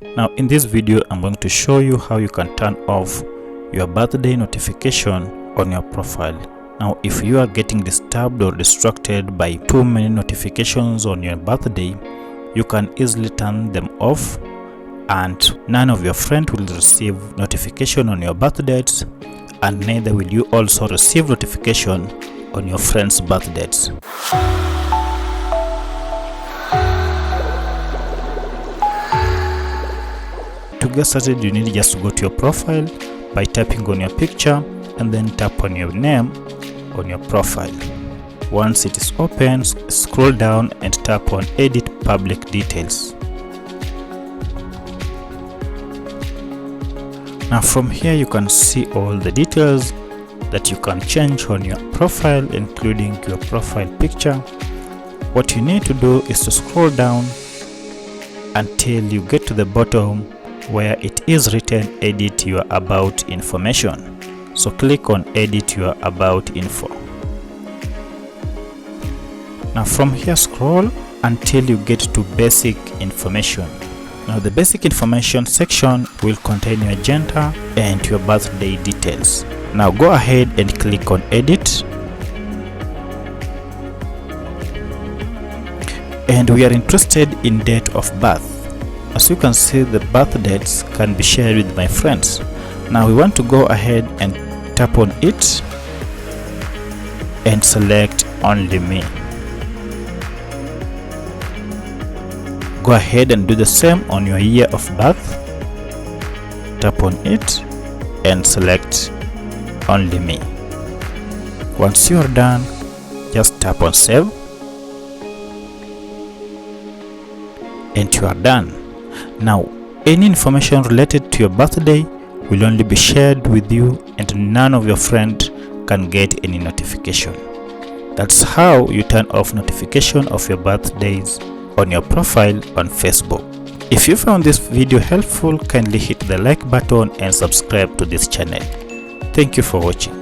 Now in this video I'm going to show you how you can turn off your birthday notification on your profile. Now if you are getting disturbed or distracted by too many notifications on your birthday, you can easily turn them off and none of your friends will receive notification on your birthdays, and neither will you also receive notification on your friends' birthdays. To get started, you need just to go to your profile by tapping on your picture and then tap on your name on your profile. Once it is open, scroll down and tap on Edit Public Details. Now from here you can see all the details that you can change on your profile, including your profile picture. What you need to do is to scroll down until you get to the bottom where it is written Edit Your About Information. So click on Edit Your About Info. Now from here scroll until you get to Basic Information. Now the Basic Information section will contain your gender and your birthday details. Now go ahead and click on Edit. And we are interested in date of birth. As you can see, the birth dates can be shared with my friends. Now we want to go ahead and tap on it and select Only Me. Go ahead and do the same on your year of birth. Tap on it and select Only Me. Once you are done, just tap on Save and you are done. Now any information related to your birthday will only be shared with you and none of your friends can get any notification. That's how you turn off notification of your birthdays on your profile on Facebook. If you found this video helpful, kindly hit the like button and subscribe to this channel. Thank you for watching.